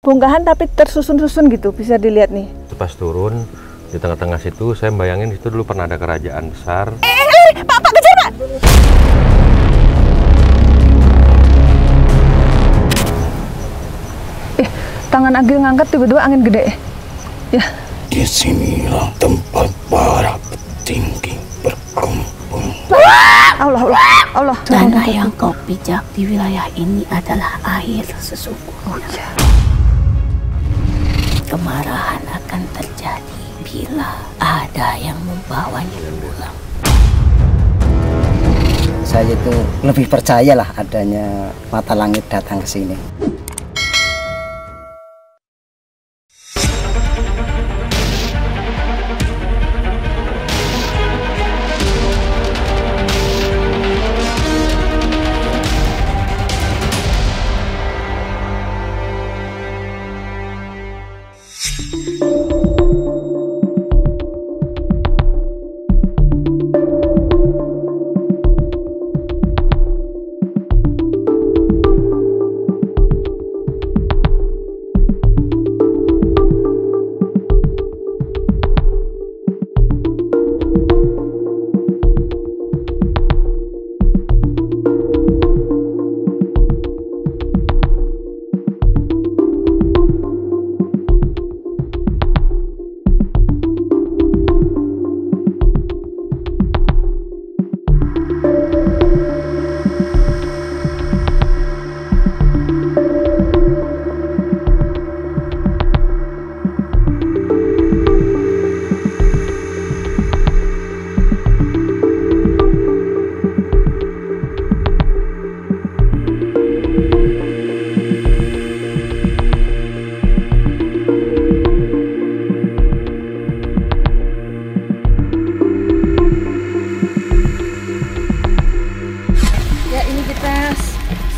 Bongkahan tapi tersusun-susun gitu, bisa dilihat nih. Pas turun di tengah-tengah situ, saya bayangin itu dulu pernah ada kerajaan besar. Pak, kejar Pak! Tangan Agil ngangkat, tiba-tiba angin gede. Ya. Disinilah tempat para petinggi berkumpul. Allah. Tanah yang kau pijak di wilayah ini adalah air sesungguhnya. Kemarahan akan terjadi bila ada yang membawanya pulang. Saya itu lebih percayalah adanya mata langit datang ke sini.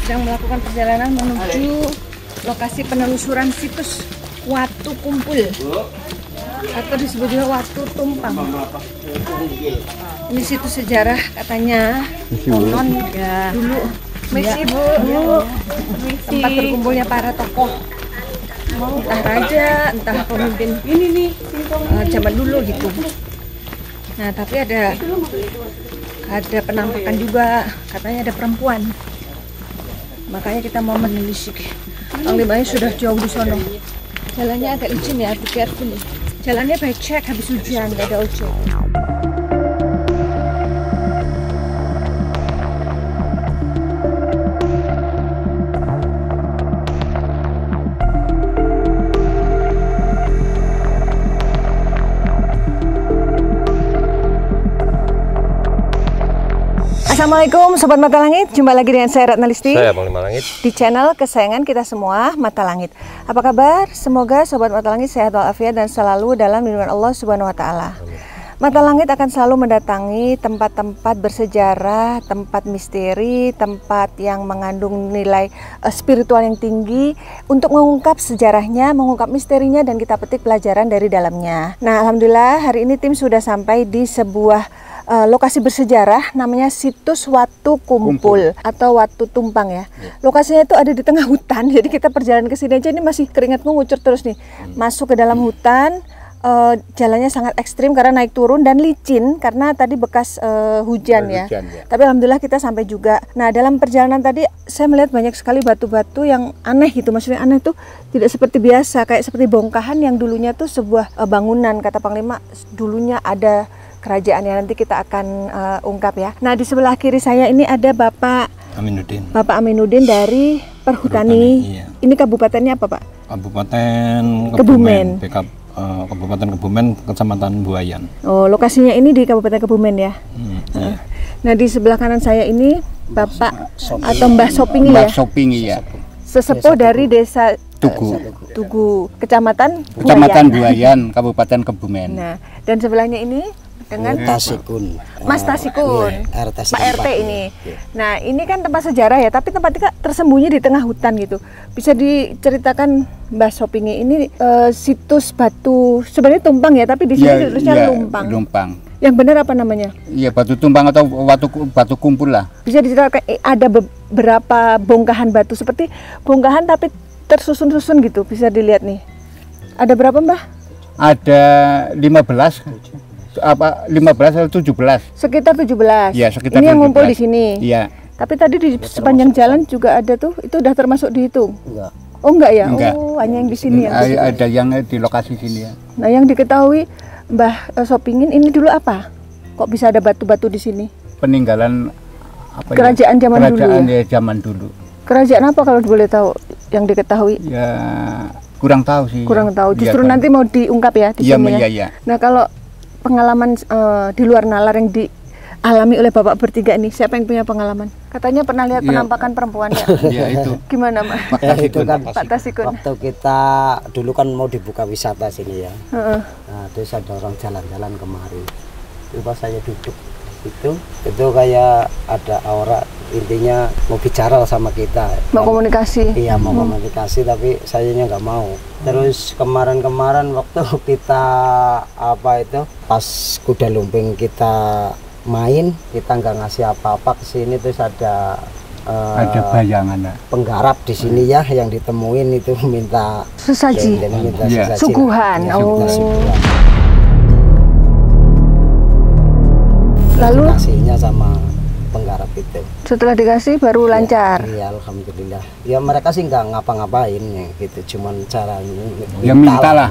Sedang melakukan perjalanan menuju lokasi penelusuran situs Watu Kumpul atau disebut juga Watu Tumpang. Ini situs sejarah katanya, konon ya dulu tempat berkumpulnya para tokoh, entah raja, entah pemimpin zaman dulu gitu. Nah, tapi ada penampakan juga, katanya ada perempuan. Makanya kita mau menelisik. Panglimanya sudah jauh di sono. Jalannya agak licin ya, be careful nih. Jalannya becek habis hujan, gak ada ojek. Assalamualaikum Sobat Mata Langit, jumpa lagi dengan saya Ratna Listi. Saya Panglima Langit. Di channel kesayangan kita semua, Mata Langit. Apa kabar? Semoga Sobat Mata Langit sehat walafiat dan selalu dalam lindungan Allah Subhanahu wa Ta'ala. Mata Langit akan selalu mendatangi tempat-tempat bersejarah, tempat misteri, tempat yang mengandung nilai spiritual yang tinggi untuk mengungkap sejarahnya, mengungkap misterinya, dan kita petik pelajaran dari dalamnya. Nah, alhamdulillah hari ini tim sudah sampai di sebuah lokasi bersejarah namanya situs Watu Kumpul atau Watu Tumpang ya. Lokasinya itu ada di tengah hutan, jadi kita perjalanan ke sini aja ini masih keringatku ngucur terus nih. Masuk ke dalam hutan, jalannya sangat ekstrim karena naik turun dan licin karena tadi bekas hujan ya. Tapi alhamdulillah kita sampai juga. Nah, dalam perjalanan tadi saya melihat banyak sekali batu-batu yang aneh gitu. Maksudnya aneh itu tidak seperti biasa, kayak seperti bongkahan yang dulunya tuh sebuah bangunan. Kata Panglima, dulunya ada kerajaan yang nanti kita akan ungkap ya. Nah, di sebelah kiri saya ini ada Bapak Aminuddin dari Perhutani. Iya. Ini kabupatennya apa, Pak? Kabupaten Kebumen. Kabupaten Kebumen, Kecamatan Buayan. Oh, lokasinya ini di Kabupaten Kebumen ya. Iya. Nah, di sebelah kanan saya ini Bapak atau Mbah Sopingi ya. Mbah Sopingi ya. Sesepuh dari desa Tugu, Kecamatan Buayan, Kabupaten Kebumen. Nah, dan sebelahnya ini dengan Tasikun. Mas Tasikun, RT Pak RT ini. Nah, ini kan tempat sejarah ya, tapi tempatnya tersembunyi di tengah hutan gitu. Bisa diceritakan Mbah Sopingi ini situs batu sebenarnya tumpang ya, tapi di sini tulisnya lumpang. Yang benar apa namanya? Iya, batu tumpang atau batu kumpul lah. Bisa diceritakan ada beberapa bongkahan batu seperti bongkahan tapi tersusun-susun gitu, bisa dilihat nih. Ada berapa Mbah? Ada 15 apa 15 atau 17. Sekitar 17. Iya, sekitar ini yang 17. ngumpul di sini. Iya. Tapi tadi di sepanjang jalan juga ada tuh, itu udah termasuk dihitung? Enggak. Oh enggak ya? Enggak. Oh hanya yang di sini ya? Ada yang di lokasi sini ya. Nah yang diketahui Mbah Sopingin ini dulu apa? Kok bisa ada batu-batu di sini? Peninggalan apa Kerajaan zaman dulu kerajaan ya? zaman dulu. Kerajaan apa kalau boleh tahu yang diketahui? Ya kurang tahu sih. Kurang tahu. Iya, Justru kan. nanti mau diungkap ya di Iya, sini ya. iya. Nah kalau pengalaman di luar nalar yang dialami oleh Bapak bertiga ini, siapa yang punya pengalaman? Katanya pernah lihat Iya. penampakan perempuan ya? Iya itu. Gimana Mak? Ya, itu kan Pak Tasikun. waktu kita dulu kan mau dibuka wisata sini ya. Heeh. Nah, terus ada orang jalan-jalan kemari. Itu pas saya duduk itu kayak ada aura, intinya mau bicara sama kita. Mau komunikasi? Iya, mau komunikasi, tapi sayanya nggak mau. Terus kemarin waktu kita pas kuda lumping kita main, kita nggak ngasih apa-apa ke sini, terus ada bayangan. penggarap di sini ya yang ditemuin itu minta Sesaji? minta Iya. sesaji. Suguhan? Ya, Oh. minta suguhan. Lalu Dikasihnya sama penggarap itu. setelah dikasih baru lancar? Iya, alhamdulillah. Ya mereka sih nggak ngapa-ngapain ya gitu, cuman cara Ya minta lah.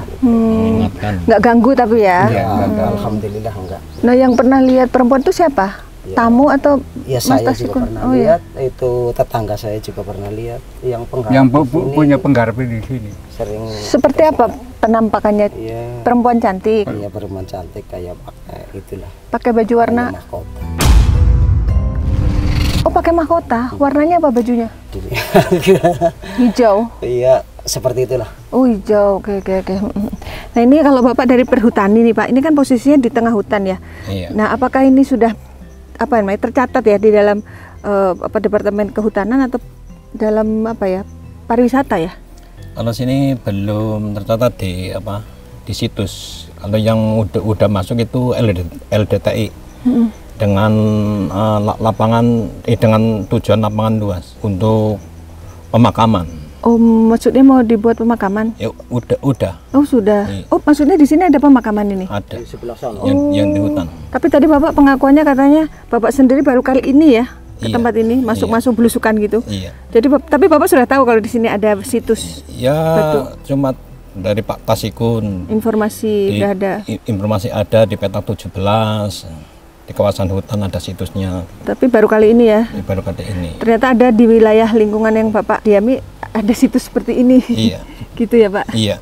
Nggak ganggu tapi ya? Ya, alhamdulillah enggak. Nah yang pernah lihat perempuan itu siapa? Ya. Tamu atau Ya Mas saya Tasikun? juga pernah Oh, iya. lihat, itu tetangga saya juga pernah lihat yang penggarap Yang di sini punya penggarap di sini. sering Seperti apa penampakannya? Iya, Perempuan cantik, iya perempuan cantik kayak pakai itulah. pakai baju warna. kayak mahkota. Oh pakai mahkota, warnanya apa bajunya? Hijau. Iya, seperti itulah. Oh hijau, oke. Nah ini kalau Bapak dari perhutani nih Pak, ini kan posisinya di tengah hutan ya. Iya. Nah apakah ini sudah tercatat ya di dalam Departemen Kehutanan atau dalam pariwisata ya? Kalau sini belum tercatat di situs. Kalau yang udah masuk itu LDTI dengan dengan tujuan lapangan luas untuk pemakaman. Oh maksudnya mau dibuat pemakaman? Ya udah Oh sudah. Iya. Oh maksudnya di sini ada pemakaman ini? ada Di sebelah sana. yang di hutan. Tapi tadi Bapak pengakuannya katanya Bapak sendiri baru kali ini ya ke Iya. tempat ini masuk belusukan gitu. Iya. Jadi tapi Bapak sudah tahu kalau di sini ada situs Ya Betul. cuma dari Pak Tasikun informasi udah ada. informasi ada di peta 17 di kawasan hutan ada situsnya. Tapi baru kali ini ya. Baru kali ini. Ternyata ada di wilayah lingkungan yang Bapak diami ada situs seperti ini. Iya. Gitu ya Pak. Iya.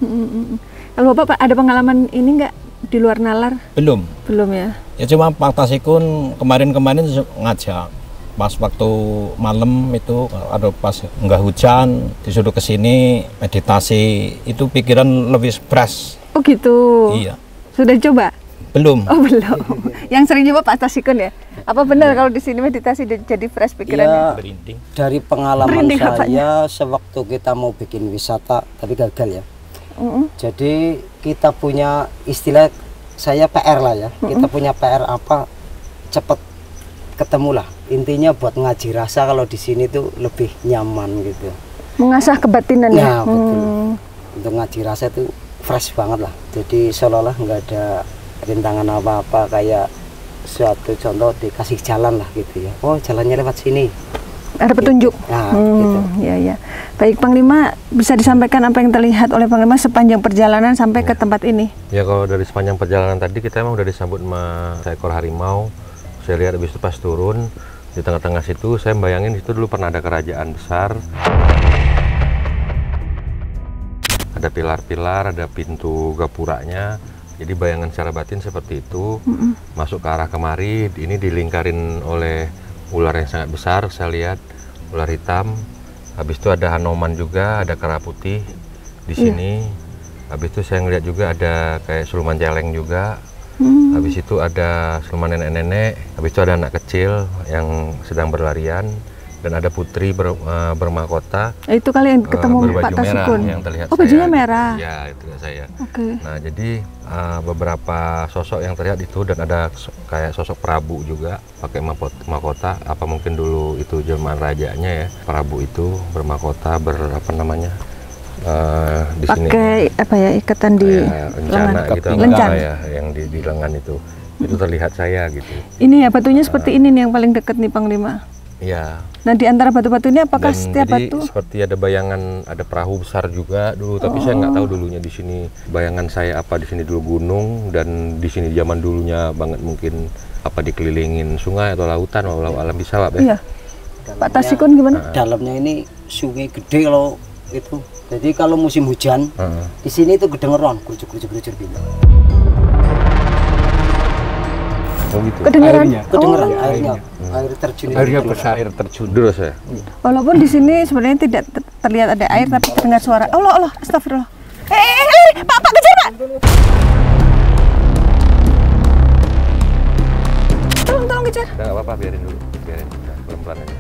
Kalau Bapak ada pengalaman ini nggak di luar nalar? Belum. Belum ya. Ya cuma Pak Tasikun kemarin ngajak pas waktu malam itu ada pas nggak hujan disuruh ke sini meditasi, itu pikiran lebih fresh. Oh gitu. Iya. Sudah coba? Belum. Oh belum. Yang sering coba Pak Tasikun ya? Apa benar kalau di sini meditasi jadi fresh pikirannya? Berinding. Dari pengalaman Merinding saya apanya? sewaktu kita mau bikin wisata tapi gagal ya. Jadi kita punya istilah, saya PR lah ya. Kita punya PR apa, cepat ketemu lah. Intinya buat ngaji rasa kalau di sini tuh lebih nyaman gitu. Mengasah kebatinan ya? Nah, betul. Untuk ngaji rasa itu fresh banget lah. Jadi seolah-olah nggak ada rintangan apa-apa, kayak suatu contoh dikasih jalan lah gitu ya. Oh jalannya lewat sini. Ada petunjuk. Nah, gitu. Ya. Baik Panglima, bisa disampaikan apa yang terlihat oleh Panglima sepanjang perjalanan sampai ke tempat ini? Ya kalau dari sepanjang perjalanan tadi kita emang udah disambut sama seekor harimau. Saya lihat habis itu pas turun di tengah-tengah situ, saya bayangin itu dulu pernah ada kerajaan besar. Ada pilar-pilar, ada pintu gapuranya. Jadi bayangan secara batin seperti itu. Masuk ke arah kemari, ini dilingkarin oleh ular yang sangat besar. Saya lihat ular hitam. Habis itu ada Hanoman juga, ada kera putih di sini. Habis itu saya ngeliat juga ada kayak siluman celeng juga. Habis itu ada siluman nenek-nenek. Habis itu ada anak kecil yang sedang berlarian. Dan ada putri bermahkota. Itu kali yang ketemu berbaju Pak merah Tasikun. yang terlihat Oh bajunya saya. merah. Ya itu lihat saya. Oke. Nah jadi beberapa sosok yang terlihat itu, dan ada kayak sosok Prabu juga pakai mahkota. Apa mungkin dulu itu zaman rajanya ya, Prabu itu bermahkota di sini. Pakai apa ya, ikatan di rencana lengan. gitu Lengan. apa ya yang di lengan itu terlihat saya gitu. Ini ya batunya seperti ini nih yang paling dekat nih Panglima. Iya. Nah di antara batu-batu ini apakah Dan setiap jadi batu? seperti ada bayangan, ada perahu besar juga dulu, tapi saya nggak tahu dulunya di sini. Bayangan saya apa di sini dulu gunung, dan di sini zaman dulunya banget mungkin apa dikelilingin sungai atau lautan, walau alam bisa Pak. Iya. Pak Tasikun gimana? Dalamnya ini sungai gede kalau itu. Jadi kalau musim hujan di sini itu kedengeran grucuk gitu. Oh gitu. Kedengeran? Kedengeran airnya. Air terjun. Airnya besar, air terjun. Dulu saya. Walaupun di sini sebenarnya tidak terlihat ada air, tapi terdengar suara. Allah, astagfirullah. Pak, kejar Pak. Tolong kejar. Nggak apa-apa, biarin dulu, biarin. Nah, pelan-pelan aja.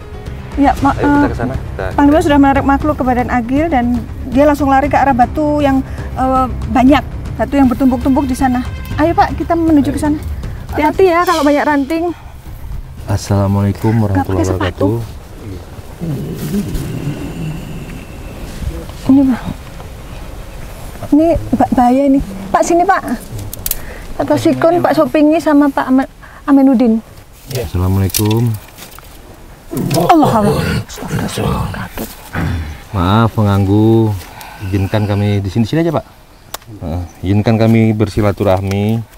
Ya, Ayo kita ke sana. Panglima sudah menarik makhluk ke badan Agil dan dia langsung lari ke arah batu yang banyak, batu yang bertumpuk-tumpuk di sana. Ayo Pak, kita menuju ke sana. Hati-hati ya kalau banyak ranting. Assalamualaikum warahmatullahi wabarakatuh. Ini Pak. Ini bahaya ini. Pak sini Pak. Pak Tasikun, Pak Sopingi sama Pak Aminuddin. Assalamualaikum. Allah. Astagfirullah. Kaget. Maaf mengganggu. Izinkan kami di sini aja Pak. Izinkan kami bersilaturahmi.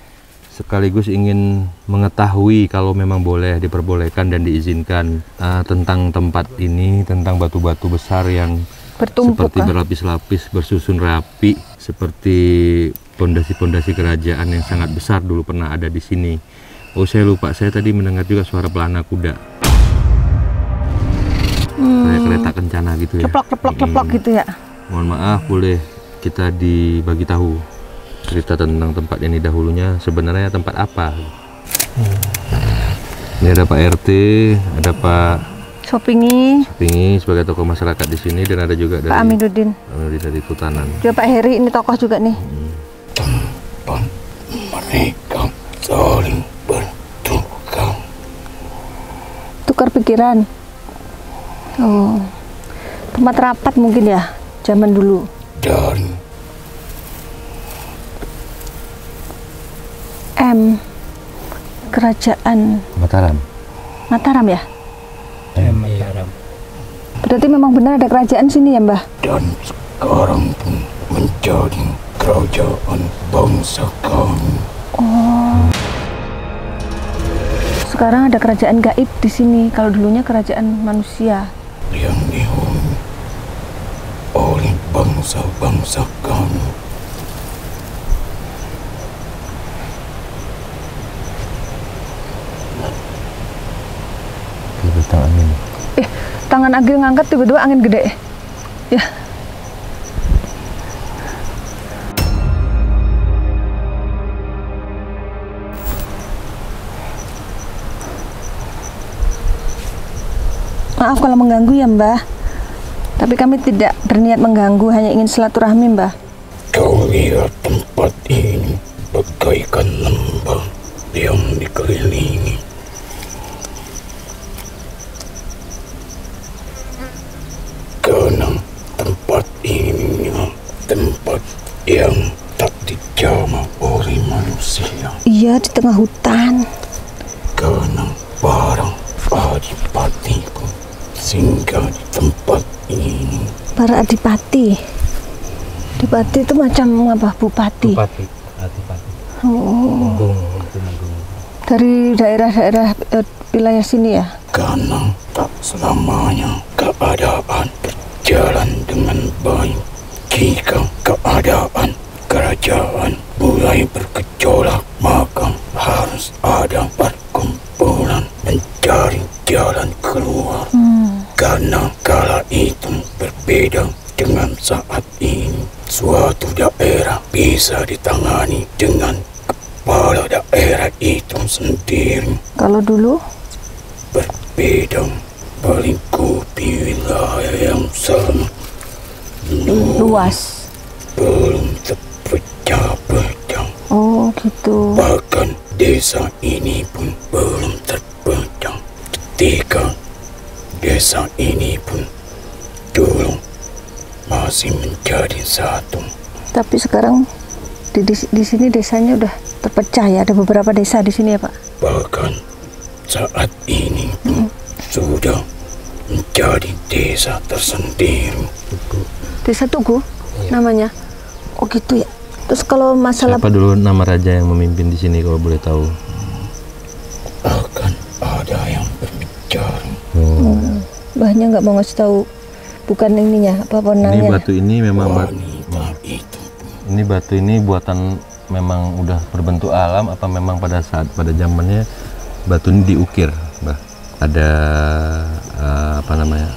Sekaligus ingin mengetahui kalau memang boleh diperbolehkan dan diizinkan tentang tempat ini, tentang batu-batu besar yang Bertumpuk, seperti berlapis-lapis, bersusun rapi, seperti pondasi-pondasi kerajaan yang sangat besar dulu pernah ada di sini. Oh saya lupa, saya tadi mendengar juga suara pelana kuda, kayak kereta kencana gitu ya. Ceplok gitu ya. Mohon maaf, boleh kita dibagi tahu cerita tentang tempat ini dahulunya sebenarnya tempat apa? Ini ada Pak RT, ada Pak Sopingi sebagai tokoh masyarakat di sini, dan ada juga dari Pak Aminuddin dari Kutanan. juga Pak Heri, ini tokoh juga nih. Tempat mereka saling bertukar. Tukar pikiran. Oh, tempat rapat mungkin ya zaman dulu. Dan Kerajaan Mataram ya? Berarti memang benar ada kerajaan sini ya Mbah? dan sekarang pun menjadi kerajaan bangsa kami. Oh. Sekarang ada kerajaan gaib di sini. Kalau dulunya kerajaan manusia. Yang dihuni oleh bangsa-bangsa kami. Angin. Tangan Agil ngangkat tiba-tiba angin gede. Ya. Maaf kalau mengganggu ya Mbah. Tapi kami tidak berniat mengganggu, hanya ingin silaturahmi Mbah. Kau lihat tempat ini bagaikan lembah yang dikelilingi karena tempat ini tempat yang tak dijamah oleh manusia. Iya, di tengah hutan. Karena para adipati pun singgah di tempat ini. Para adipati. Adipati itu macam apa? Bupati. Adipati. Oh. Dari daerah-daerah wilayah sini ya? Karena tak selamanya keadaan berjalan dengan baik. Jika keadaan kerajaan mulai bergejolak, maka harus ada perkumpulan mencari jalan keluar. Karena kala itu berbeda dengan saat ini. Suatu daerah bisa ditangani dengan kepala daerah itu sendiri. Kalau dulu? Berbeda melingkupi wilayah yang sama. Luas. Belum terpecah-pecah. Oh gitu. Bahkan desa ini pun belum terpecah. Ketika desa ini pun dulu masih menjadi satu. Tapi sekarang di sini desanya udah terpecah ya, ada beberapa desa di sini ya Pak. Bahkan saat ini pun sudah menjadi desa tersendiri. Desa Tugu namanya. Oh gitu ya. Terus kalau masalah Siapa dulu nama raja yang memimpin di sini kalau boleh tahu? Akan ada yang berbicara. Mbahnya nggak mau ngasih tahu, bukan ininya apa Ini penangnya. batu ini memang Wanita itu ini batu ini buatan memang udah berbentuk alam apa memang pada zamannya batu ini diukir, Mbah? Ada apa namanya,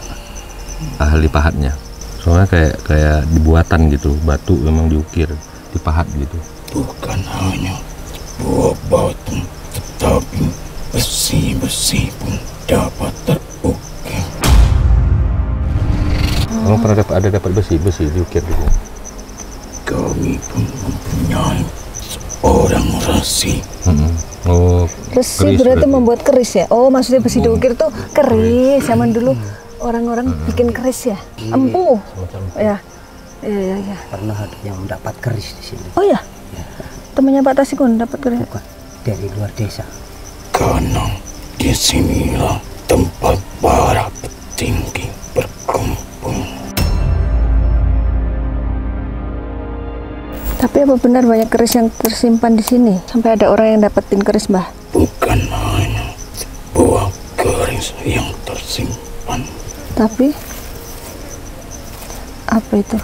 ahli pahatnya. Soalnya kayak dibuatan gitu, batu memang diukir, dipahat gitu. bukan hanya buah batu, tetapi besi-besi pun dapat terukir. Kamu pernah dapat besi diukir gitu? Kami pun mempunyai seorang rasi. Oh, Resi berarti membuat keris ya? Oh maksudnya besi diukir tuh keris. Zaman dulu orang-orang bikin keris ya? Empu? Ya. Iya. Pernah ada yang mendapat keris di sini. Oh ya? Temannya Pak Tasikun dapat keris? Bukan, dari luar desa. Karena disinilah tempat para petinggi berkumpul. Tapi apa benar banyak keris yang tersimpan di sini? Sampai ada orang yang dapetin keris, Mbah? Bukan hanya sebuah keris yang tersimpan, Tapi apa itu?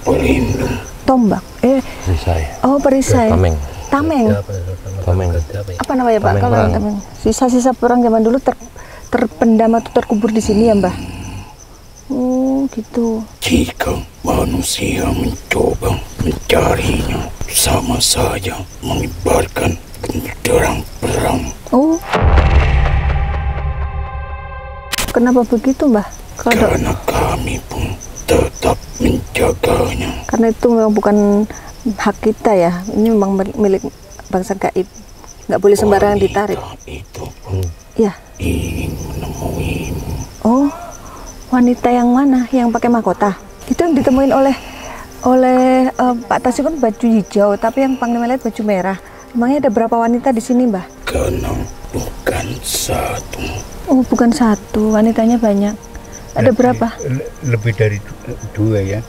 pelindung. Tombak? perisai. Oh perisai. Tameng. Tameng. Tameng. Apa namanya Pak? Tameng Kalau perang. tameng. Sisa-sisa perang zaman dulu terpendam atau terkubur di sini ya, Mbah? Oh gitu. Jika manusia mencoba mencarinya, sama saja mengibarkan genderang perang. Oh. Kenapa begitu, Mbah? Karena kami pun tetap menjaganya. Karena itu memang bukan hak kita ya. Ini memang milik bangsa gaib. Nggak boleh sembarangan ditarik. Wanita itu pun Ya. ingin menemuimu. Oh. Wanita yang mana? Yang pakai mahkota? Itu yang ditemuin oleh Pak Tasikun baju hijau, tapi yang Panglima lihat baju merah. Emangnya ada berapa wanita di sini, Mbah? Karena bukan satu. Oh, bukan satu, wanitanya banyak. Ada berapa? Lebih dari dua ya.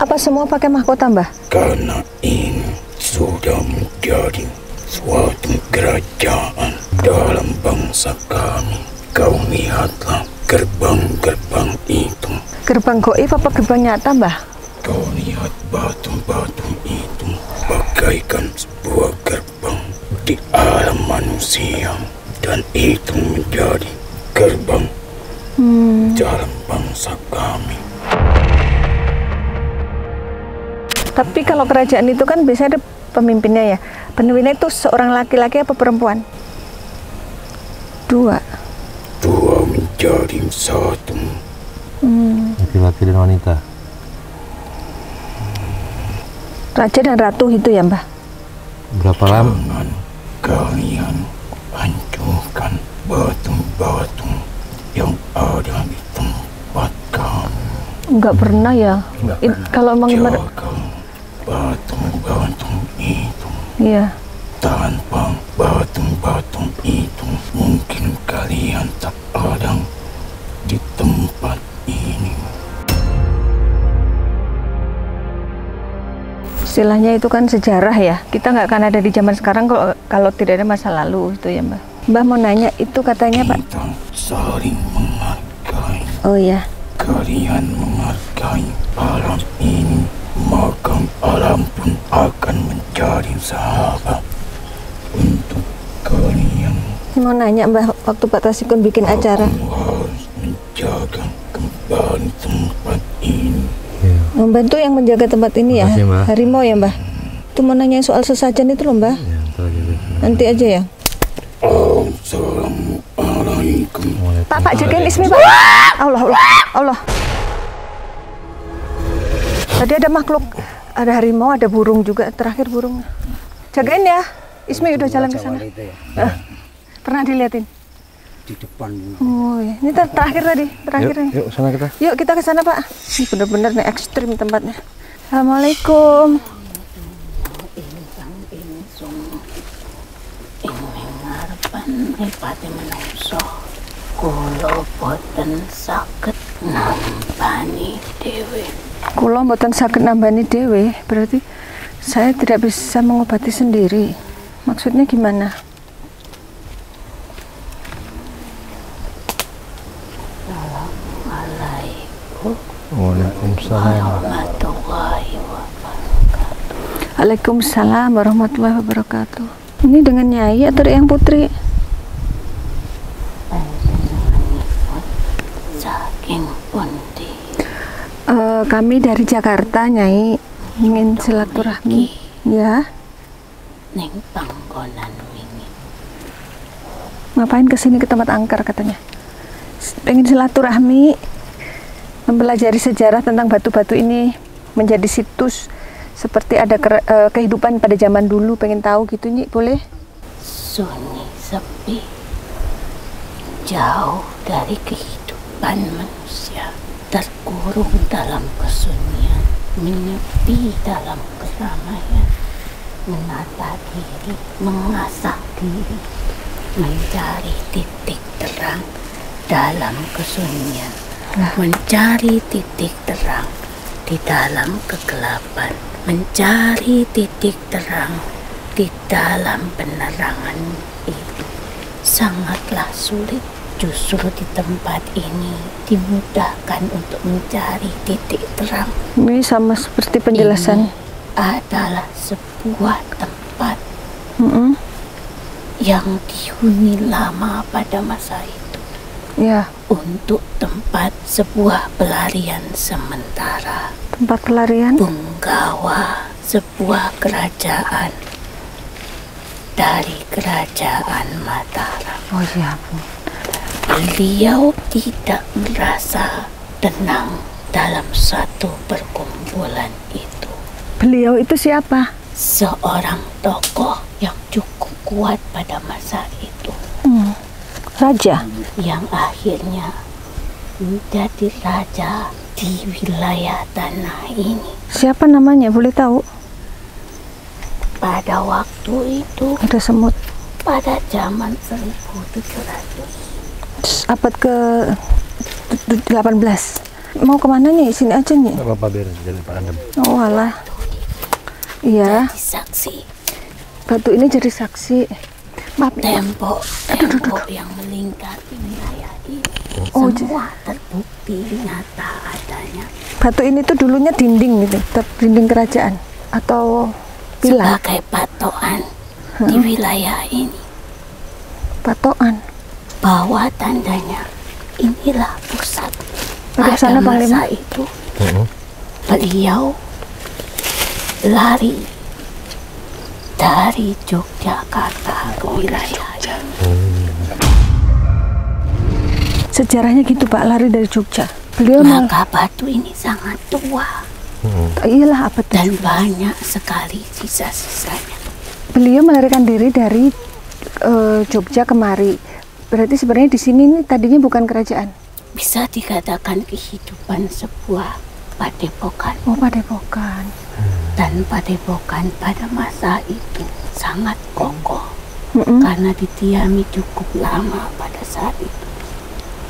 Apa semua pakai mahkota, Mbah? Karena ini sudah menjadi suatu kerajaan dalam bangsa kami. Kau lihatlah gerbang-gerbang itu. Gerbang goib apa gerbang nyata, Mbah? Kau lihat batu-batu itu bagaikan sebuah gerbang di alam manusia. Dan itu menjadi gerbang dalam bangsa kami. Tapi kalau kerajaan itu kan biasanya ada pemimpinnya ya. Pemimpinnya itu seorang laki-laki apa perempuan? Dua. Dua menjadi satu. Laki-laki dan wanita. Raja dan ratu itu ya, Mbah? Berapa lama? Jangan kalian hancurkan batu-batu yang ada di tempat kami. Enggak pernah ya. Kalau emang Jaga batu-batu itu. iya. Tanpa batu-batu itu mungkin kalian tak ada di tempat ini. Istilahnya itu kan sejarah ya. Kita nggak akan ada di zaman sekarang kalau tidak ada masa lalu itu ya, Mbah. Mbah mau nanya itu katanya Pak. Kita saling menghargai. Oh ya. Kalian menghargai alam ini, maka alam pun akan menjadi sahabat untuk kalian. Mau nanya Mbah, waktu Pak Tasikun bikin acara, Aku harus menjaga kembali tempat ini. membantu yang menjaga tempat ini ya. Makasih, Mbah. Harimau ya, Mbah. Itu mau nanya soal sesajen itu loh, Mbah. Ya, ntar aja deh. Nanti aja ya. Assalamualaikum. Pak jagain Ismi, Pak. Allah. Tadi ada makhluk, ada harimau, ada burung juga. Terakhir burung. Jagain ya. Ismi udah jalan ke sana. Itu ya. Pernah diliatin? di depan. Oh, iya. Ini terakhir tadi, terakhir nih. Yuk sana kita. Yuk kita ke sana, Pak. Ini bener-bener nih ekstrim tempatnya. Assalamualaikum. Mripate menungso kula boten saged nambani dhewe. Kula mboten saged nambani dhewe, berarti saya tidak bisa mengobati sendiri. Maksudnya gimana? Assalamualaikum Waalaikumsalam. warahmatullahi wabarakatuh. Waalaikumsalam warahmatullahi wabarakatuh. Ini dengan Nyai atau Yang Putri? Saking pundi? Kami dari Jakarta, Nyai, ingin silaturahmi. Ya, Ning panggonan wingi. ngapain kesini ke tempat angker katanya? Pengen silaturahmi, mempelajari sejarah tentang batu-batu ini menjadi situs seperti ada kehidupan pada zaman dulu. Pengen tahu gitu, Nyi, boleh? Sunyi sepi, jauh dari kehidupan manusia, terkurung dalam kesunyian, menyepi dalam keramaian, menata diri, mengasah diri, mencari titik terang dalam kesunyian, mencari titik terang di dalam kegelapan, mencari titik terang di dalam penerangan itu sangatlah sulit. Justru di tempat ini dimudahkan untuk mencari titik terang. Ini sama seperti penjelasan. Ini adalah sebuah tempat Mm-mm. yang dihuni lama pada masa itu Ya, untuk tempat sebuah pelarian sementara, tempat pelarian. penggawa sebuah kerajaan dari kerajaan Mataram. Oh iya, Bu. Beliau tidak merasa tenang dalam satu perkumpulan itu. Beliau itu siapa? Seorang tokoh yang cukup kuat pada masa itu, Raja. yang akhirnya menjadi raja di wilayah tanah ini. Siapa namanya? Boleh tahu? Pada waktu itu, Ada semut. pada zaman 1700, Abad ke 18. Mau kemana nih? Sini aja nih. Enggak apa-apa, biar jadi Pak Adam. Oh alah. Iya, jadi saksi batu ini jadi saksi. Maaf, tembok yang melingkari wilayah ini. Oh, Semua terbukti nyata adanya. batu ini tuh dulunya dinding gitu, dinding kerajaan atau pilar. Sebagai patokan di wilayah ini, Patokan. bahwa tandanya inilah pusat. Pada Pada sana, Panglima. masa itu beliau lari dari Yogyakarta ke wilayah ini. Sejarahnya gitu, Pak, lari dari Jogja. Beliau Maka batu ini sangat tua iyalah abad dan banyak sekali sisa-sisanya. Beliau melarikan diri dari Jogja kemari. Berarti sebenarnya di sini nih tadinya bukan kerajaan. Bisa dikatakan kehidupan sebuah padepokan. Oh, padepokan. Dan padepokan pada masa itu sangat kokoh karena didiami cukup lama pada saat itu.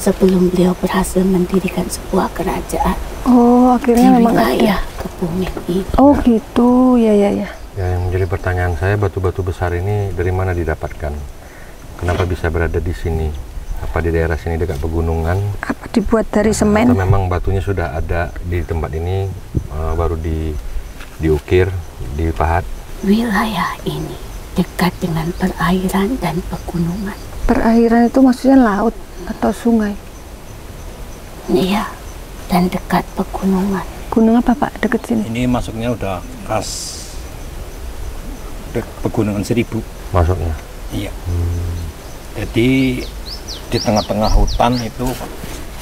Sebelum beliau berhasil mendirikan sebuah kerajaan Oh, akhirnya di memang wilayah ada. Kebumen ini. Oh, gitu. Ya. Ya, yang menjadi pertanyaan saya, batu-batu besar ini dari mana didapatkan? Kenapa bisa berada di sini? Apa di daerah sini dekat pegunungan? Apa dibuat dari Atau semen? memang batunya sudah ada di tempat ini, baru diukir, dipahat? Wilayah ini dekat dengan perairan dan pegunungan. Perairan itu maksudnya laut atau sungai? Iya, dan dekat pegunungan. Gunung apa, Pak, deket sini? Ini masuknya udah khas Pegunungan Seribu. Masuknya? Iya. Jadi di tengah-tengah hutan itu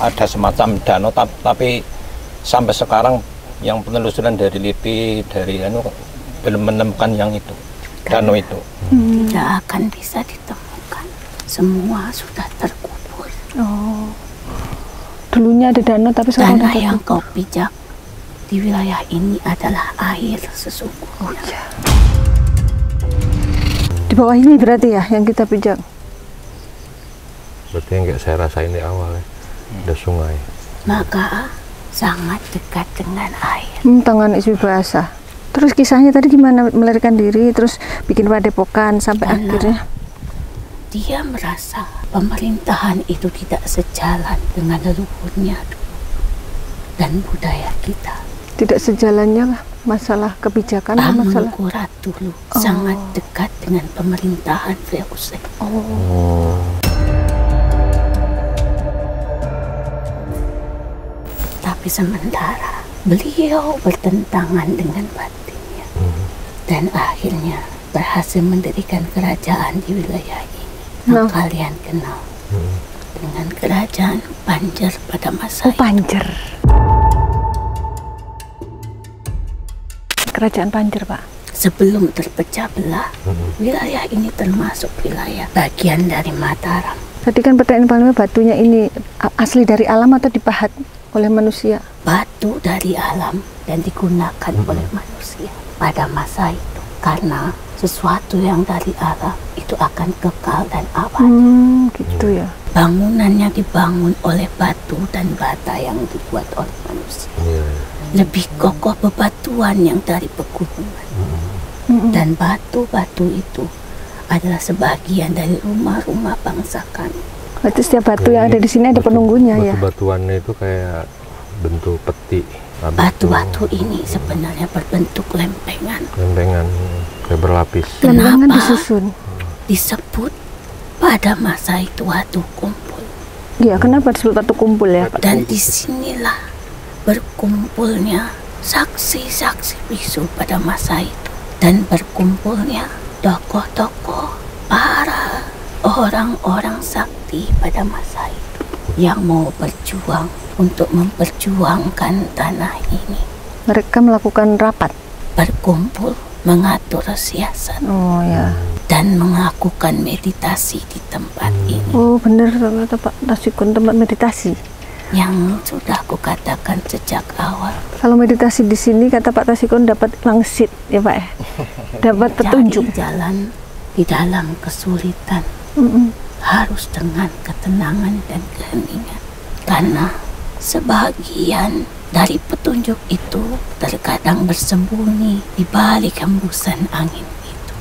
ada semacam danau, tapi sampai sekarang yang penelusuran dari LIPI, dari belum menemukan yang itu, danau itu. Tidak akan bisa ditemukan. Semua sudah terkubur. Oh. Dulunya ada danau tapi sekarang Tanah udah yang tertutup. kau pijak di wilayah ini adalah air sesungguhnya. Oh, iya. Di bawah ini berarti ya yang kita pijak. Berarti yang kayak saya rasain di awal ya, ada sungai. Maka sangat dekat dengan air. Tangan Ismi basah. Terus kisahnya tadi gimana, melarikan diri terus bikin padepokan sampai Karena akhirnya dia merasa pemerintahan itu tidak sejalan dengan leluhurnya dulu dan budaya kita. tidak sejalannya masalah kebijakan atau masalah Mangkurat dulu sangat dekat dengan pemerintahan VOC. Tapi sementara beliau bertentangan dengan batinnya dan akhirnya berhasil mendirikan kerajaan di wilayah ini yang kalian kenal dengan kerajaan Panjer pada masa itu. Panjer. Kerajaan Panjer, Pak. Sebelum terpecah belah, wilayah ini termasuk wilayah bagian dari Mataram. Tadi kan pertanyaan paling batunya ini asli dari alam atau dipahat oleh manusia? Batu dari alam dan digunakan oleh manusia pada masa itu. Karena sesuatu yang dari alam itu akan kekal dan abadi. Gitu ya. Bangunannya dibangun oleh batu dan bata yang dibuat oleh manusia. Lebih kokoh bebatuan yang dari pegunungan. Dan batu-batu itu adalah sebagian dari rumah-rumah bangsa kami. Berarti setiap batu yang ada di sini ada penunggunya ya? Batu-batuannya itu kayak bentuk peti. Batu-batu ini sebenarnya berbentuk lempengan. Lempengan, kayak berlapis. Lempengan Kenapa disusun. disebut pada masa itu Watu Kumpul? Iya, kenapa disebut batu kumpul ya, Pak? Dan disinilah berkumpulnya saksi-saksi bisu pada masa itu. Dan berkumpulnya tokoh-tokoh, para orang-orang sakti pada masa itu yang mau berjuang untuk memperjuangkan tanah ini. Mereka melakukan rapat. Berkumpul, mengatur siasat, Oh ya. dan melakukan meditasi di tempat ini. Oh benar kata Pak Tasikun, tempat meditasi. Yang sudah aku katakan sejak awal. Kalau meditasi di sini kata Pak Tasikun dapat langsit ya Pak ya. Dapat petunjuk. Cari jalan di dalam kesulitan harus dengan ketenangan dan keheningan. Karena sebagian dari petunjuk itu terkadang bersembunyi di balik hembusan angin itu.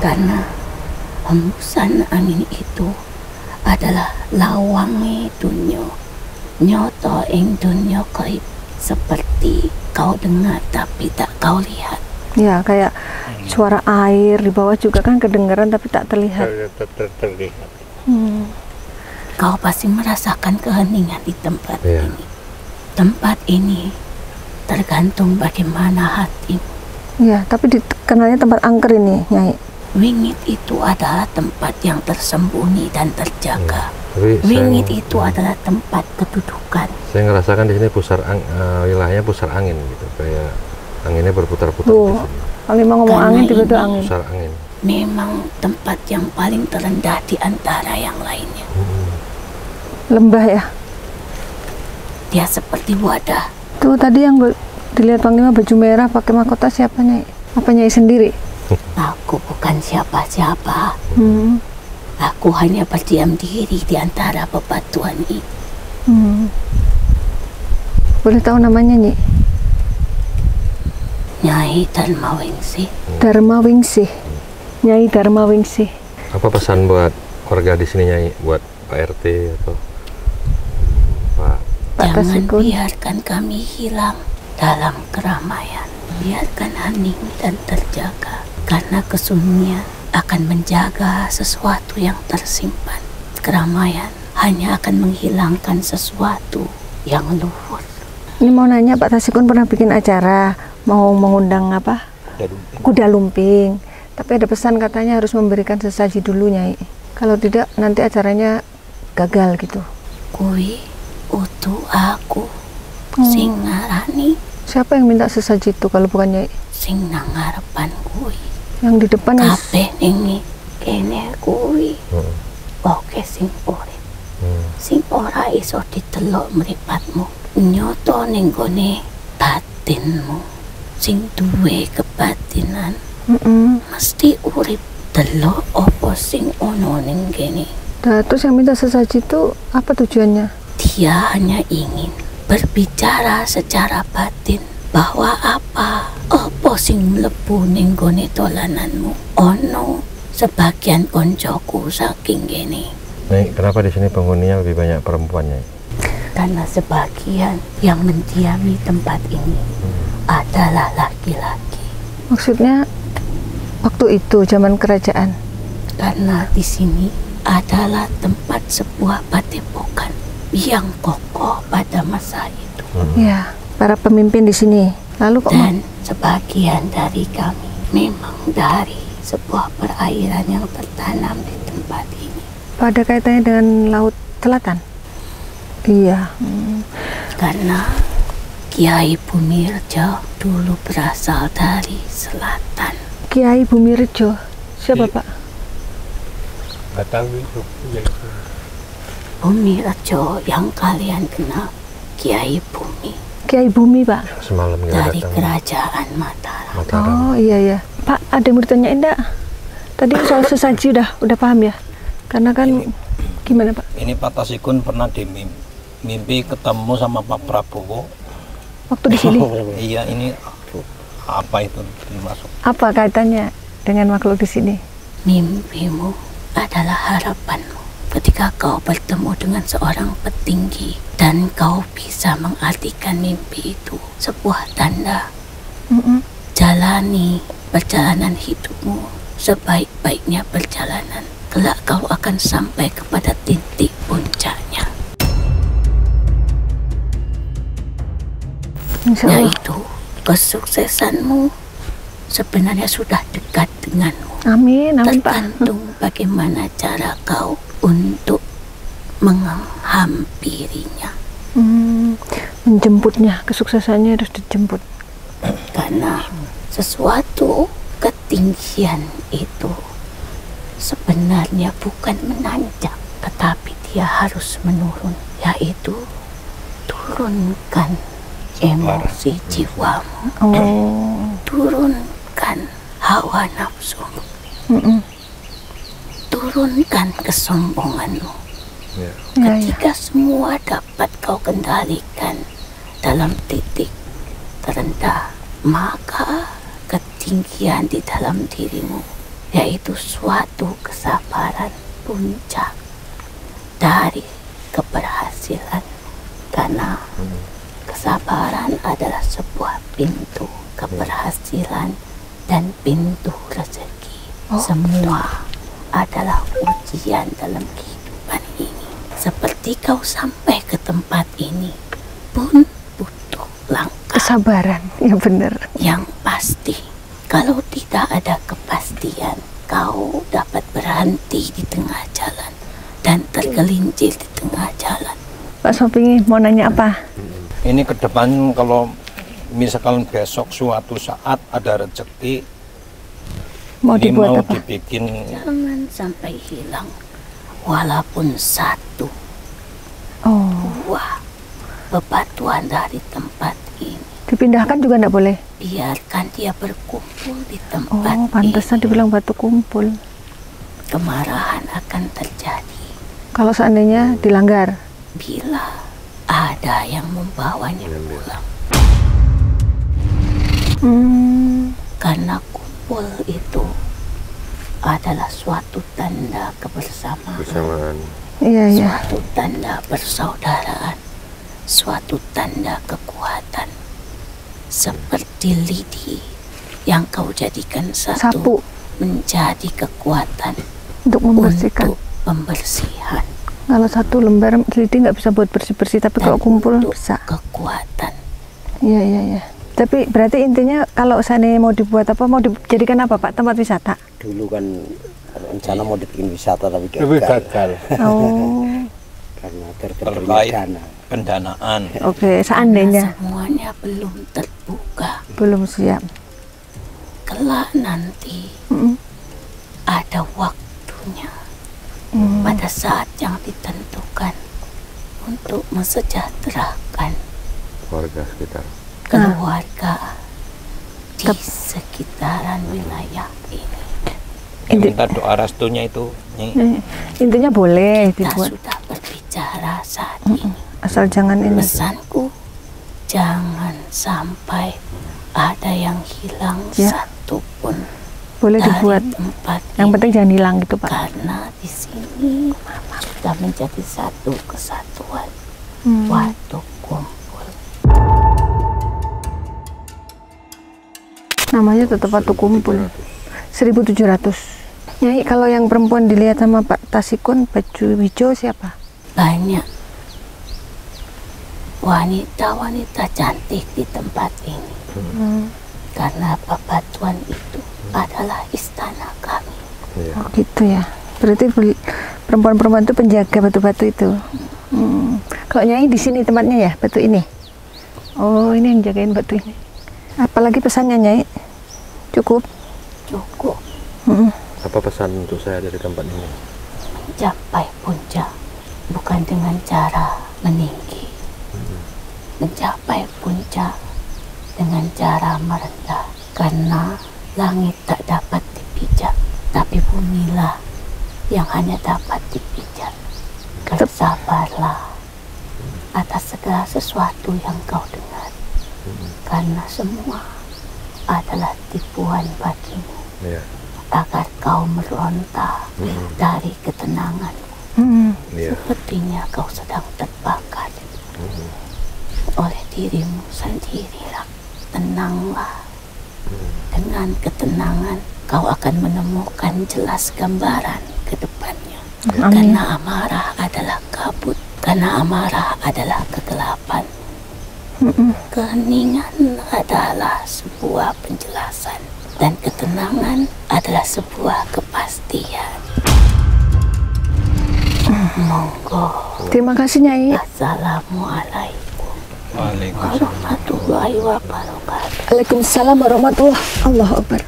Karena hembusan angin itu adalah lawange dunyo, nyoto ing dunyo gaib, seperti kau dengar tapi tak kau lihat. Ya kayak suara air di bawah juga kan kedengaran tapi tak terlihat. Terlihat. Kau pasti merasakan keheningan di tempat ini. Tempat ini tergantung bagaimana hatimu. Ya, tapi dikenalnya tempat angker ini, Nyai. Wingit itu adalah tempat yang tersembunyi dan terjaga. Tapi Wingit itu adalah tempat kedudukan. saya ngerasakan di sini wilayahnya pusar angin gitu, kayak anginnya berputar-putar di sini. Kalau mau ngomong Karena angin tiba-tiba ini angin. Pusar angin. Memang tempat yang paling terendah di antara yang lainnya. Lembah ya. Dia seperti wadah. Tuh tadi yang dilihat Panglima baju merah pakai mahkota siapa, Nyai? Apa Nyai sendiri? Aku bukan siapa-siapa. Hmm. Aku hanya berdiam diri di antara bebatuan ini. Boleh tahu namanya, Nyai? Nyai Dharmawingsi. Dharmawingsih. Nyai Dharmawingsih. Apa pesan buat warga di sini, Nyai? Buat Pak RT atau Pak? Jangan Tasikun. biarkan kami hilang dalam keramaian. Biarkan hening dan terjaga. Karena kesunyian akan menjaga sesuatu yang tersimpan. Keramaian hanya akan menghilangkan sesuatu yang luhur. Ini mau nanya, Pak Tasikun pernah bikin acara mau mengundang apa? Kuda lumping. Tapi ada pesan katanya harus memberikan sesaji dulu, Nyai. Kalau tidak nanti acaranya gagal gitu. Kui utu aku sing ngarani, Siapa yang minta sesaji itu kalau bukan Nyai? sing nangarepan kui. Yang di depan Kabeh ningi kene kuwi oke sing urip. Sing ora iso ditelok mripatmu nyoto ning gone batinmu sing duwe kebatinan mesti urip delok apa sing ono ning kene. Nah, terus yang minta sesaji itu apa tujuannya? Dia hanya ingin berbicara secara batin bahwa apa sing mlebu ning gone dolananmu ono sebagian koncoku saking kene. Nih, kenapa di sini penghuninya lebih banyak perempuannya? Karena sebagian yang mendiami tempat ini adalah laki-laki. Maksudnya waktu itu zaman kerajaan. Karena di sini adalah tempat sebuah padepokan yang kokoh pada masa itu. Ya, para pemimpin di sini. Lalu kok Dan sebagian dari kami memang dari sebuah perairan yang tertanam di tempat ini. pada kaitannya dengan Laut Selatan? Iya. Karena Kiai Bumirejo dulu berasal dari selatan. Kiai Bumirejo, siapa Pak? Nggak tahu itu. Bumirejo yang kalian kenal, Kiai Bumi. Kiai Bumi Pak. Semalam nggak Dari datang. kerajaan Mataram. Oh iya ya. Pak, ada yang mau ditanyain enggak? Tadi soal sesaji udah paham ya? Karena kan gimana Pak? Ini Pak Tasikun pernah mimpi ketemu sama Pak Prabowo. Waktu di sini. Iya, ini apa itu dimasuk? Apa kaitannya dengan makhluk di sini? Mimpimu adalah harapanmu ketika kau bertemu dengan seorang petinggi dan kau bisa mengartikan mimpi itu sebuah tanda. Jalani perjalanan hidupmu sebaik-baiknya perjalanan. Kelak kau akan sampai kepada titik puncaknya, Insya Allah. yaitu kesuksesanmu sebenarnya sudah dekat denganmu. Amin, amin Pak. Tergantung bagaimana cara kau untuk menghampirinya. Menjemputnya, kesuksesannya harus dijemput. Karena sesuatu ketinggian itu sebenarnya bukan menanjak, tetapi dia harus menurun, yaitu turunkan emosi jiwamu, turunkan hawa nafsumu, turunkan kesombonganmu. Ya, ya. Ketika semua dapat kau kendalikan dalam titik terendah, maka ketinggian di dalam dirimu, yaitu suatu kesabaran puncak dari keberhasilan. Karena kesabaran adalah sebuah pintu keberhasilan dan pintu rezeki. Semua adalah ujian dalam kehidupan ini. Seperti kau sampai ke tempat ini pun butuh langkah Kesabaran, ya benar. yang pasti. Kalau tidak ada kepastian, kau dapat berhenti di tengah jalan dan tergelincir di tengah jalan. Pak Sopingi mau nanya apa? Ini ke depan kalau misalkan besok suatu saat ada rezeki, Mau ini dibuat mau apa? dibikin Jangan sampai hilang, walaupun satu Oh, buah bebatuan dari tempat ini. dipindahkan juga enggak boleh? Biarkan dia berkumpul di Oh, tempat pantesan ini. dibilang batu kumpul. Kemarahan akan terjadi Kalau seandainya dilanggar. bila ada yang membawanya pulang. Karena kumpul itu adalah suatu tanda kebersamaan, Bersamaan. Iya, iya. suatu tanda persaudaraan, suatu tanda kekuatan. Seperti lidi yang kau jadikan satu Sapu menjadi kekuatan untuk membersihkan. untuk pembersihan, Kalau satu lembar lidi nggak bisa buat bersih-bersih, tapi kalau kumpul untuk bisa. kekuatan. Iya, iya, iya. Tapi berarti intinya kalau seandainya mau dibuat apa, mau dijadikan apa Pak? Tempat wisata? Dulu kan rencana mau dibikin wisata tapi Lebih gagal gagal. Oh, karena terkait terkait dana. pendanaan. oke. Karena Seandainya semuanya belum terbuka. belum siap. Kelak nanti ada waktu waktunya, pada saat yang ditentukan untuk mensejahterakan keluarga di sekitaran wilayah ini. Minta doa restunya itu, Nyai. Intinya boleh Kita dibuat, sudah berbicara saat ini. asal jangan ini. Pesanku, jangan sampai ada yang hilang satu pun Boleh dari dibuat. tempat Yang ini. penting jangan hilang gitu, Pak. Karena di sini sudah menjadi satu kesatuan waktu kumpul. Namanya tetap waktu kumpul. 1.700. Nyai, kalau yang perempuan dilihat sama Pak Tasikun baju hijau siapa? Banyak wanita-wanita cantik di tempat ini. Karena bebatuan itu adalah istana kami. Oh gitu ya. Berarti perempuan-perempuan itu penjaga batu-batu itu. Kalau Nyai di sini tempatnya ya, batu ini. Oh, ini yang jagain batu ini. Apalagi pesannya, Nyai? Cukup? Cukup Apa pesan untuk saya dari tempat ini? mencapai puncak bukan dengan cara meninggi. Mencapai puncak dengan cara merendah. Karena langit tak dapat dipijak, tapi bumilah yang hanya dapat dipijak. Bersabarlah atas segala sesuatu yang kau dengar, karena semua adalah tipuan bagimu, agar kau meronta dari ketenangan. Sepertinya kau sedang terbakar oleh dirimu sendiri. Tenanglah. Dengan ketenangan kau akan menemukan jelas gambaran ke depannya. Karena amarah adalah kabut, karena amarah adalah kegelapan. Keheningan adalah sebuah penjelasan, dan ketenangan adalah sebuah kepastian. Monggo. Terima kasih, Nyai. Assalamualaikum Waalaikumsalam. warahmatullahi wabarakatuh. Waalaikumsalam warahmatullahi wabarakatuh. Allahu Akbar.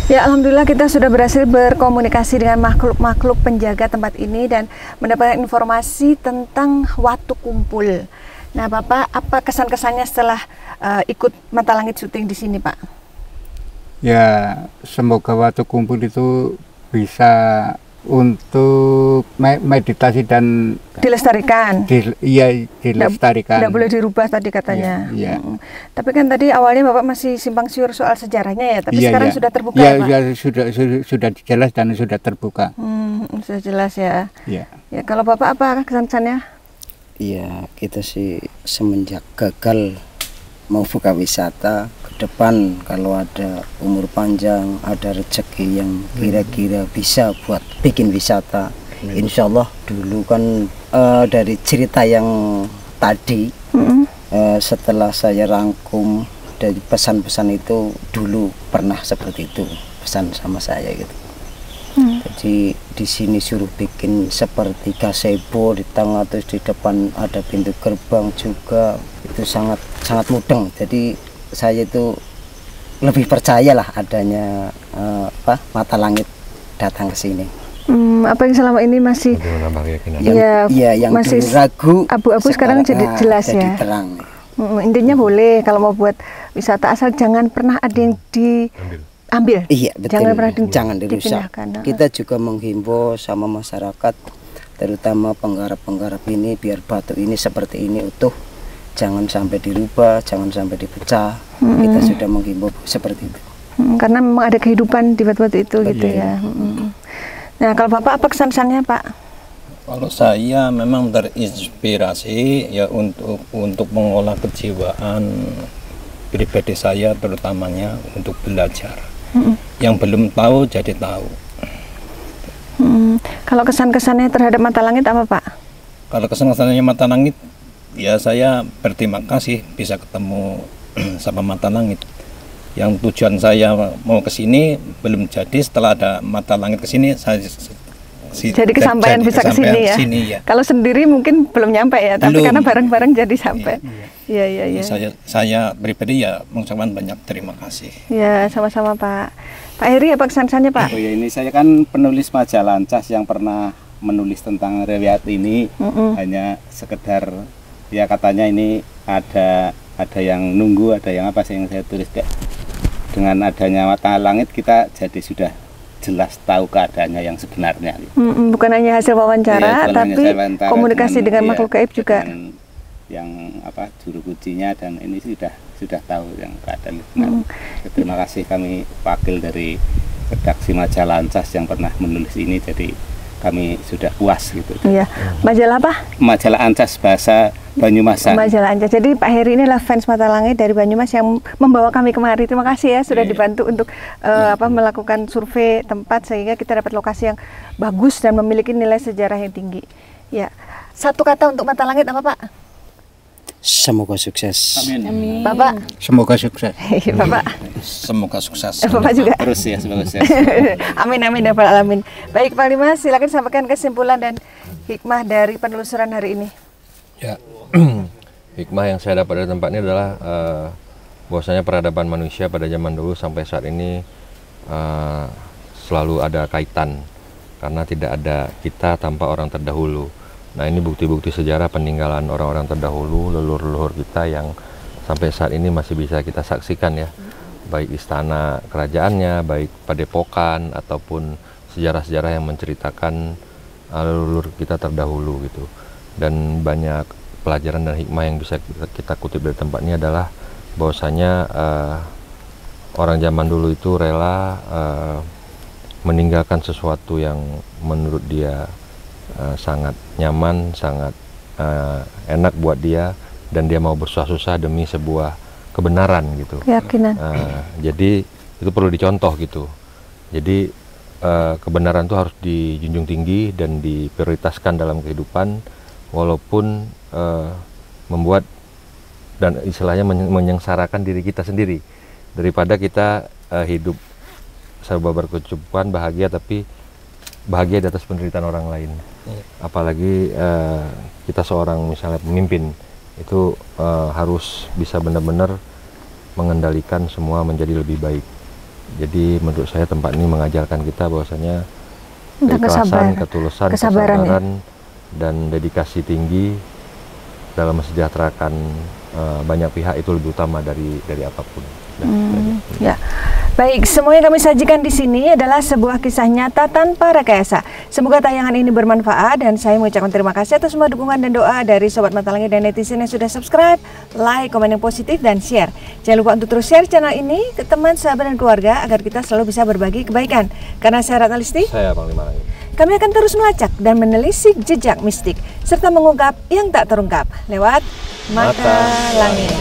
Ya, alhamdulillah kita sudah berhasil berkomunikasi dengan makhluk-makhluk penjaga tempat ini dan mendapatkan informasi tentang waktu kumpul. Nah, Bapak, apa kesan-kesannya setelah ikut Mata Langit syuting di sini, Pak? Ya, semoga waktu kumpul itu bisa untuk meditasi dan Dilestarikan. dilestarikan. Tidak boleh dirubah tadi katanya. Iya. Tapi kan tadi awalnya Bapak masih simpang siur soal sejarahnya ya, tapi Iya, sekarang iya. sudah terbuka Ya, ya, Pak? ya, sudah jelas dan sudah terbuka. Sudah jelas ya. Ya. Ya, kalau Bapak apa kesan-kesannya? Iya, kita sih semenjak gagal mau buka wisata ke depan, kalau ada umur panjang, ada rezeki yang kira-kira bisa buat bikin wisata, insya Allah. Dulu kan dari cerita yang tadi, setelah saya rangkum dari pesan-pesan itu, dulu pernah seperti itu pesan sama saya gitu. Jadi di sini suruh bikin seperti gazebo di tengah, terus di depan ada pintu gerbang juga, itu sangat mudeng. Jadi saya itu lebih percayalah adanya Mata Langit datang ke sini. Apa yang selama ini masih Yang masih dulu ragu, abu-abu sekarang jadi jelas jadi ya. terang. Intinya boleh kalau mau buat wisata, asal jangan pernah ada yang diambil. Iya, betul. Jangan pernah Jangan dirusak. dipindahkan. Kita juga menghimbau sama masyarakat, terutama penggarap-penggarap ini, biar batu ini seperti ini utuh, jangan sampai dirubah, jangan sampai dipecah. Kita sudah menghimbau seperti itu. Karena memang ada kehidupan di batu-batu itu gitu ya. Nah, kalau Bapak apa kesan-kesannya, Pak? Kalau saya memang terinspirasi ya untuk mengolah kejiwaan pribadi saya, terutamanya untuk belajar. Yang belum tahu jadi tahu. Kalau kesan-kesannya terhadap Mata Langit apa, Pak? Kalau kesan-kesannya Mata Langit, ya saya berterima kasih bisa ketemu sama Mata Langit. Yang tujuan saya mau ke sini belum jadi, setelah ada Mata Langit ke sini saya jadi kesampaian bisa ke sini ya. Kalau sendiri mungkin belum nyampe ya, tapi karena bareng-bareng jadi sampai. Iya. Saya pribadi ya mengucapkan banyak terima kasih. Ya, sama-sama Pak. Pak Heri, apa kesan-kesannya Pak? Oh ya, ini saya kan penulis majalah Ancas yang pernah menulis tentang riwayat ini. Hanya sekedar ya katanya ini ada yang nunggu, ada yang apa sih yang saya tulis dengan adanya Mata Langit kita jadi sudah jelas tahu keadaannya yang sebenarnya. Bukan hanya hasil wawancara, tapi komunikasi dengan makhluk gaib juga. Yang apa juru kuncinya, dan ini sudah tahu yang keadaan benar. Terima kasih kami wakil dari redaksi majalah Ancas yang pernah menulis ini, jadi kami sudah puas gitu. Iya. Majalah apa? Majalah Ancas bahasa Banyumasan. Majalah Ancas. Jadi Pak Heri ini adalah fans Mata Langit dari Banyumas yang membawa kami kemari. Terima kasih ya sudah dibantu untuk melakukan survei tempat sehingga kita dapat lokasi yang bagus dan memiliki nilai sejarah yang tinggi. Ya. Satu kata untuk Mata Langit apa Pak? Semoga sukses. Amin. Bapak? Semoga sukses. Bapak? Semoga sukses. Bapak juga? Terus ya, semoga sukses. Amin ya Pak Alamin. Baik Pak Limas, silakan sampaikan kesimpulan dan hikmah dari penelusuran hari ini. Ya, hikmah yang saya dapat dari tempat ini adalah bahwasanya peradaban manusia pada zaman dulu sampai saat ini selalu ada kaitan, karena tidak ada kita tanpa orang terdahulu. Nah, ini bukti-bukti sejarah peninggalan orang-orang terdahulu, leluhur-leluhur kita yang sampai saat ini masih bisa kita saksikan ya, baik istana kerajaannya, baik padepokan ataupun sejarah-sejarah yang menceritakan leluhur kita terdahulu gitu. Dan banyak pelajaran dan hikmah yang bisa kita kutip dari tempat ini adalah bahwasanya orang zaman dulu itu rela meninggalkan sesuatu yang menurut dia sangat nyaman, sangat enak buat dia, dan dia mau bersusah-susah demi sebuah kebenaran gitu. Keyakinan. Jadi itu perlu dicontoh gitu. Jadi kebenaran itu harus dijunjung tinggi dan diprioritaskan dalam kehidupan, walaupun membuat dan istilahnya menyengsarakan diri kita sendiri, daripada kita hidup serba berkecukupan, bahagia tapi bahagia di atas penderitaan orang lain. Apalagi kita seorang misalnya pemimpin itu harus bisa benar-benar mengendalikan semua menjadi lebih baik. Jadi menurut saya tempat ini mengajarkan kita bahwasanya keikhlasan, ketulusan, kesabaran ya, dan dedikasi tinggi dalam mensejahterakan banyak pihak itu lebih utama dari apapun. Ya. Baik, semua yang kami sajikan di sini adalah sebuah kisah nyata tanpa rekayasa. Semoga tayangan ini bermanfaat dan saya mengucapkan terima kasih atas semua dukungan dan doa dari Sobat Mata Langit dan netizen yang sudah subscribe, like, komen yang positif, dan share. Jangan lupa untuk terus share channel ini ke teman, sahabat, dan keluarga agar kita selalu bisa berbagi kebaikan. Karena saya Ratna Listi, saya Panglima Langit. Kami akan terus melacak dan menelisik jejak mistik serta mengungkap yang tak terungkap lewat Mata Langit.